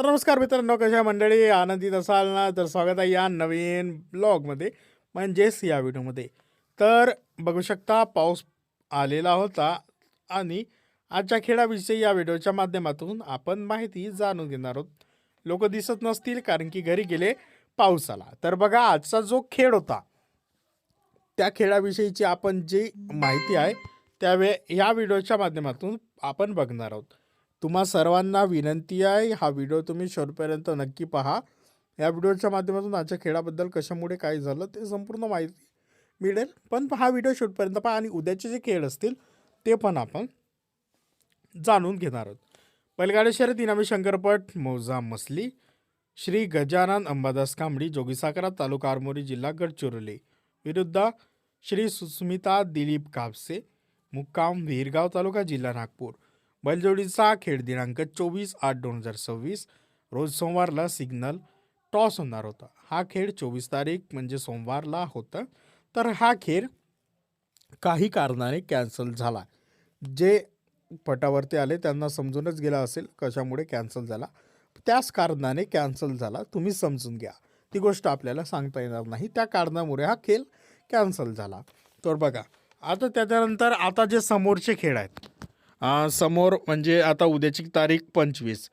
तर नमस्कार मित्रांनो, कशा मंडळी, आनंदित असाल ना? तर स्वागत आहे या नवीन ब्लॉगमध्ये, म्हणजेच या व्हिडिओमध्ये. तर बघू शकता, पाऊस आलेला होता आणि आजच्या खेळाविषयी या व्हिडिओच्या माध्यमातून आपण माहिती जाणून घेणार आहोत. लोक दिसत नसतील कारण की घरी गेले, पाऊस आला. तर बघा, आजचा जो खेळ होता त्या खेळाविषयीची आपण जी माहिती आहे ह्या व्हिडिओच्या माध्यमातून आपण बघणार आहोत. तुम्हा सर्वांना विनंती आहे, हा व्हिडिओ तुम्ही शेवटपर्यंत नक्की पहा. या व्हिडिओच्या माध्यमातून आजच्या खेळाबद्दल कशामुळे काय झालं ते संपूर्ण माहिती मिळेल. पण हा व्हिडिओ शेवटपर्यंत पहा आणि उद्याचे जे खेळ असतील ते पण आपण जाणून घेणार आहोत. बैलगाडी शर्यत इनामी शंकरपट मौजा मसली, श्री गजानन अंबादास कांबडी, जोगीसाखरा, तालुका आरमोरी, जिल्हा गडचिरोली विरुद्ध श्री सुस्मिता दिलीप कापसे, मुक्काम विरगाव तालुका, जिल्हा नागपूर. बैलजोडीचा खेळ दिनांक 24/8/2026 रोज सोमवारला सिग्नल टॉस होणार होता. हा खेळ 24 तारीख म्हणजे सोमवारला होता. तर हा खेळ काही कारणाने कॅन्सल झाला. जे पटावरती आले त्यांना समजूनच गेला असेल कशामुळे कॅन्सल झाला. त्याच कारणाने कॅन्सल झाला, तुम्ही समजून घ्या. ती गोष्ट आपल्याला सांगता येणार नाही, त्या कारणामुळे हा खेळ कॅन्सल झाला. तर बघा, आता त्याच्यानंतर आता जे समोरचे खेळ आहेत, समोर म्हणजे आता उद्याची तारीख 25,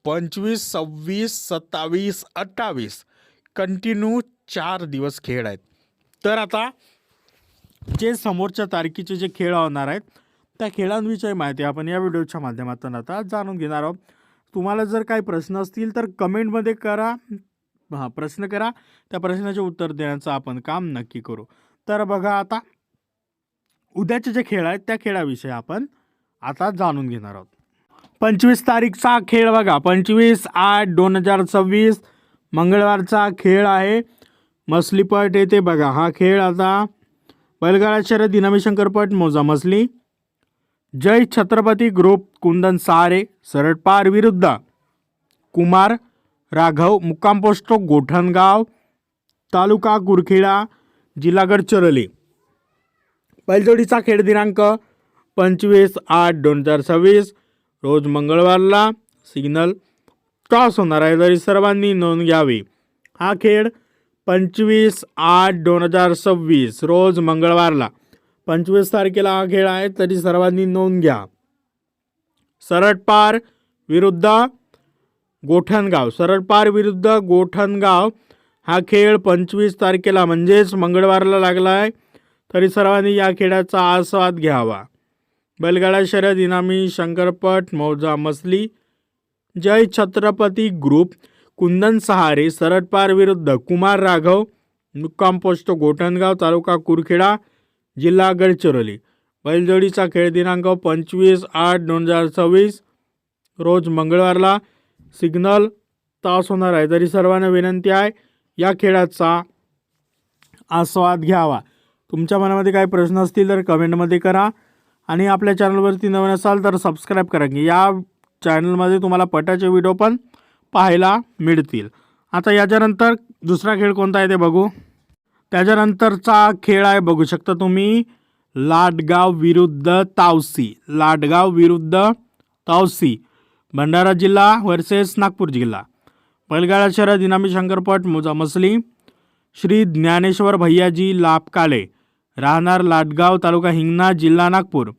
26, 27, 28 कंटिन्यू 4 दिवस खेळ आहेत. तर आता जे समोरच्या तारखेचे जे खेळ होणार आहेत त्या खेळांविषयी माहिती आपण या व्हिडिओच्या माध्यमातून आता जाणून घेणार आहोत. तुम्हाला जर काही प्रश्न असतील तर कमेंटमध्ये करा. प्रश्न करा, त्या प्रश्नाचे उत्तर देण्याचं आपण काम नक्की करू. तर बघा, आता उद्याचे जे खेळ आहेत त्या खेळाविषयी आपण आता जाणून घेणार आहोत. 25 तारीखचा खेळ बघा, 25/8/2026 मंगळवारचा खेळ आहे. मसलीपट येथे बघा, हा खेळ आता बैलगाडा शर्यत इनामी शंकरपट मौजा मसली, जय छत्रपती ग्रुप कुंदन सहारे सरटपार विरुद्ध कुमार राघव, मुक्काम पोस्ट गोठणगाव, तालुका कुरखेडा, जिल्हा गडचिरोली. बैलजोडीचा खेळ दिनांक 25/8/2026 रोज मंगळवारला सिग्नल टॉस होणार आहे, तरी सर्वांनी नोंद घ्यावी. हा खेळ 25/8/2026 रोज मंगळवारला 25 तारखेला हा खेळ आहे, तरी सर्वांनी नोंद घ्या. सरटपार विरुद्ध गोठणगाव, सरटपार विरुद्ध गोठणगाव हा खेळ 25 तारखेला म्हणजेच मंगळवारला लागला आहे, तरी सर्वांनी या खेळाचा आस्वाद घ्यावा. बैलगाडा शर्यत इनामी शंकरपट मौजा मसली, जय छत्रपती ग्रुप कुंदन सहारे सरटपार विरुद्ध कुमार राघव, मुक्काम पोस्ट गोठणगाव, तालुका कुरखेडा, जिल्हा गडचिरोली. बैलजोडीचा खेळ दिनांक 25/8/2026 रोज मंगळवारला सिग्नल टॉस होणार आहे, तरी सर्वांना विनंती आहे या खेळाचा आस्वाद घ्यावा. तुमच्या मनामध्ये काही प्रश्न असतील तर कमेंटमध्ये करा आणि आपल्या चॅनलवरती नवीन असाल तर सबस्क्राईब करा, की या चॅनलमध्ये तुम्हाला पटाचे व्हिडिओ पण पाहायला मिळतील. आता याच्यानंतर दुसरा खेळ कोणता आहे ते बघू. त्याच्यानंतरचा खेळ आहे, बघू शकता तुम्ही, लाटगाव विरुद्ध तावसी, लाटगाव विरुद्ध तावसी, भंडारा जिल्हा वर्सेस नागपूर जिल्हा. बैलगाडा शर्यत इनामी शंकरपट मौजा मसली, श्री ज्ञानेश्वर भैयाजी लापकाले, राहणार लाटगाव, तालुका हिंगणा, जिल्हा नागपूर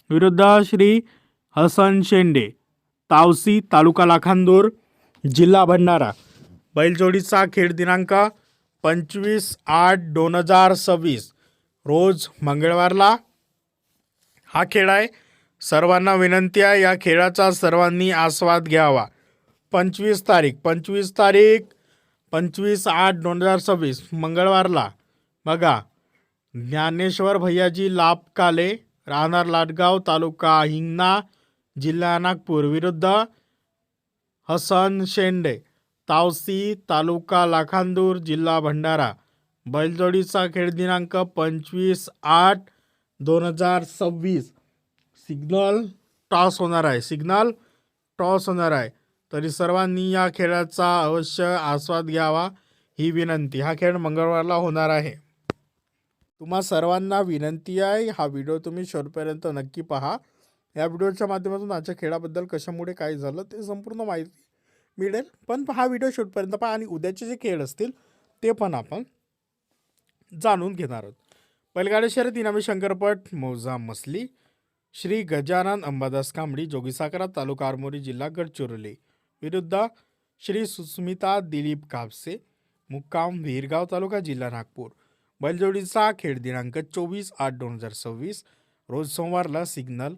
विरुद्ध श्री हसन शेंडे, तावसी, तालुका लाखांदूर, जिल्हा भंडारा. बैलजोडीचा खेळ दिनांक 25/8/2026 रोज मंगळवारला हा खेळ आहे. सर्वांना विनंती आहे या खेळाचा सर्वांनी आस्वाद घ्यावा. 25/8/2026 मंगळवारला बघा, ज्ञानेश्वर भैयाजी लापकाले, राहणार लाटगाव, तालुका हिंगणा, जिल्हा नागपूर विरुद्ध हसन शेंडे, तावसी, तालुका लाखांदूर, जिल्हा भंडारा. बैलजोडीचा खेळ दिनांक 25/8/2026 सिग्नल टॉस होणार आहे, सिग्नल टॉस होणार आहे, तरी सर्वांनी या खेळाचा अवश्य आस्वाद घ्यावा ही विनंती. हा खेळ मंगळवारला होणार आहे. तुम्हा सर्वांना विनंती आहे, हा व्हिडिओ तुम्ही शेवटपर्यंत नक्की पहा. या व्हिडिओच्या माध्यमातून आजच्या खेळाबद्दल कशामुळे काय झालं ते संपूर्ण माहिती मिळेल. पण हा व्हिडिओ शेवटपर्यंत पहा आणि उद्याचे जे खेळ असतील ते पण आपण जाणून घेणार आहोत. बैलगाडा शर्यत इनामी शंकरपट मौजा मसली श्री गजानन अंबादास कांबळी जोगीसाखरा तालुका आरमोरी जिल्हा गडचिरोली विरुद्ध श्री सुस्मिता दिलीप कापसे मुक्काम विरगाव तालुका जिल्हा नागपूर. बैलजोडीचा खेळ दिनांक 24/8/2026 रोज सोमवारला सिग्नल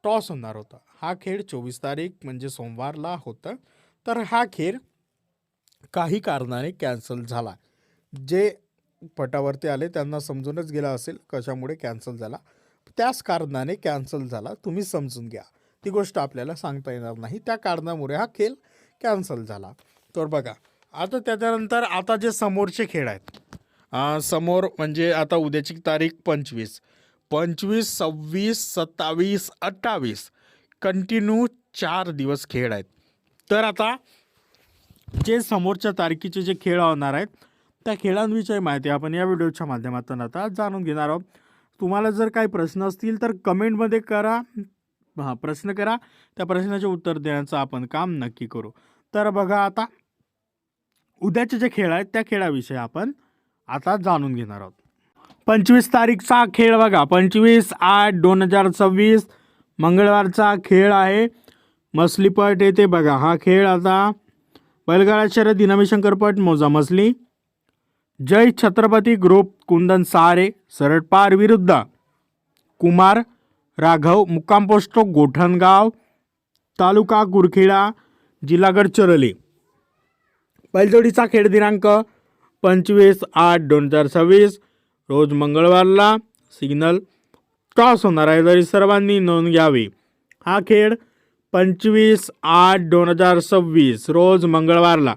टॉस होणार होता. हा खेळ 24 तारीख म्हणजे सोमवारला होता. तर हा खेळ काही कारणाने कॅन्सल झाला. जे पटावरती आले त्यांना समजूनच गेला असेल कशामुळे कॅन्सल झाला. त्याच कारणाने कॅन्सल झाला. तुम्ही समजून घ्या. ती गोष्ट आपल्याला सांगता येणार नाही. त्या कारणामुळे हा खेळ कॅन्सल झाला. तर बघा आता त्याच्यानंतर आता जे समोरचे खेळ आहेत समोर म्हणजे आता उद्याची तारीख 25, 26, 26, 27, 28 कंटिन्यू 4 दिवस खेळ आहेत. तर आता जे समोरच्या तारखेचे जे खेळ होणार आहेत त्या खेळांविषयी माहिती आपण या व्हिडिओच्या माध्यमातून आता जाणून घेणार आहोत. तुम्हाला जर काही प्रश्न असतील तर कमेंटमध्ये करा. प्रश्न करा. त्या प्रश्नाचे उत्तर देण्याचं आपण काम नक्की करू. तर बघा आता उद्याचे जे खेळ आहेत त्या खेळाविषयी आपण आता जाणून घेणार आहोत. 25 तारीखचा खेळ बघा. 25/8/2026 मंगळवारचा खेळ आहे. मसलीपट येथे बघा. हा खेळ आता बैलगाडा शर्यत इनामी शंकरपट मौजा मसली जय छत्रपती ग्रुप कुंदन सहारे सरटपार विरुद्ध कुमार राघव मुक्काम पोस्ट गोठणगाव तालुका कुरखेडा जिल्हा गडचिरोली. बैलजोडीचा खेळ दिनांक 25/8/2026 रोज मंगळवारला सिग्नल टॉस होणार आहे. तरी सर्वांनी नोंद घ्यावी. हा खेळ 25/8/2026 रोज मंगळवारला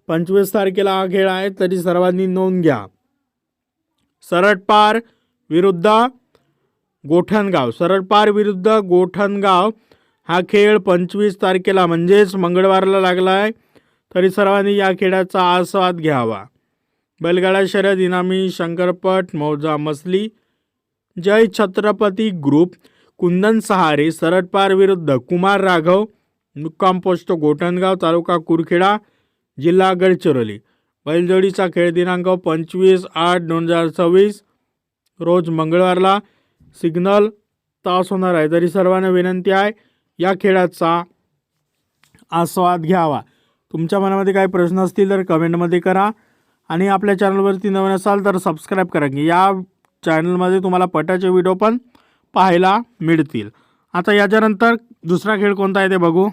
25 तारखेला हा खेळ आहे. तरी सर्वांनी नोंद घ्या. सरटपार विरुद्ध गोठणगाव. सरटपार विरुद्ध गोठणगाव हा खेळ 25 तारखेला म्हणजेच मंगळवारला लागला आहे. तरी सर्वांनी या खेळाचा आस्वाद घ्यावा. बैलगाडा शर्यत इनामी शंकरपट मौजा मसली जय छत्रपती ग्रुप कुंदन सहारे सरटपार विरुद्ध कुमार राघव मुक्काम पोस्ट गोठणगाव तालुका कुरखेडा जिल्हा गडचिरोली. बैलजोडीचा खेळ दिनांक 25/8/2026 रोज मंगळवारला सिग्नल टॉस होणार आहे. तरी सर्वांना विनंती आहे या खेळाचा आस्वाद घ्यावा. तुमच्या मनामध्ये काही प्रश्न असतील तर कमेंटमध्ये करा आणि आपल्या चॅनलवरती नवीन असाल तर सबस्क्राईब करा. या चॅनलमध्ये तुम्हाला पटाचे व्हिडिओ पण पाहायला मिळतील. आता याच्यानंतर दुसरा खेळ कोणता आहे ते बघू.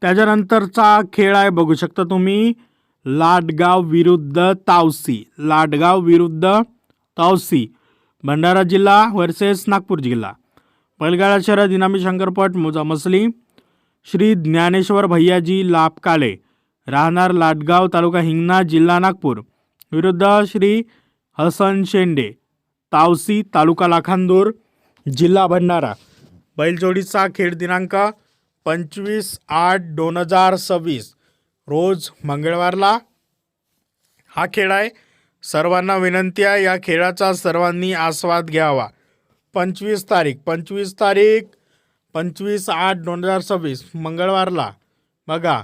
त्याच्यानंतरचा खेळ आहे बघू शकता तुम्ही लाडगाव विरुद्ध तावसी. लाडगाव विरुद्ध तावसी भंडारा जिल्हा वर्सेस नागपूर जिल्हा. बैलगाडा शर्यत इनामी शंकरपट मौजा मसली श्री ज्ञानेश्वर भैयाजी लापकाले राहणार लाडगाव तालुका हिंगणा जिल्हा नागपूर विरुद्ध श्री हसन शेंडे तावसी तालुका लाखांदूर जिल्हा भंडारा. बैलजोडीचा खेळ दिनांक 25/8/2026 रोज मंगळवारला हा खेळ आहे. सर्वांना विनंती आहे या खेळाचा सर्वांनी आस्वाद घ्यावा. 25 तारीख 25/8/2026 मंगळवारला बघा.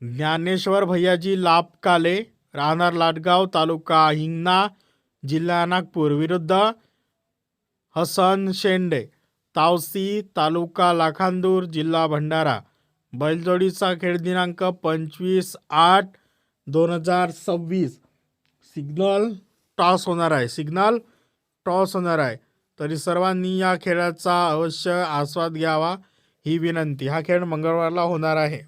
ज्ञानेश्वर भैयाजी लापकाले राहणार लाडगाव तालुका हिंगणा जिल्हा नागपूर विरुद्ध हसन शेंडे तावसी तालुका लाखांदूर जिल्हा भंडारा. बैलजोडीचा खेळ दिनांक 25/8/2026 सिग्नल टॉस होणार आहे. सिग्नल टॉस होणार आहे. तरी सर्वांनी या खेळाचा अवश्य आस्वाद घ्यावा ही विनंती. हा खेळ मंगळवारला होणार आहे.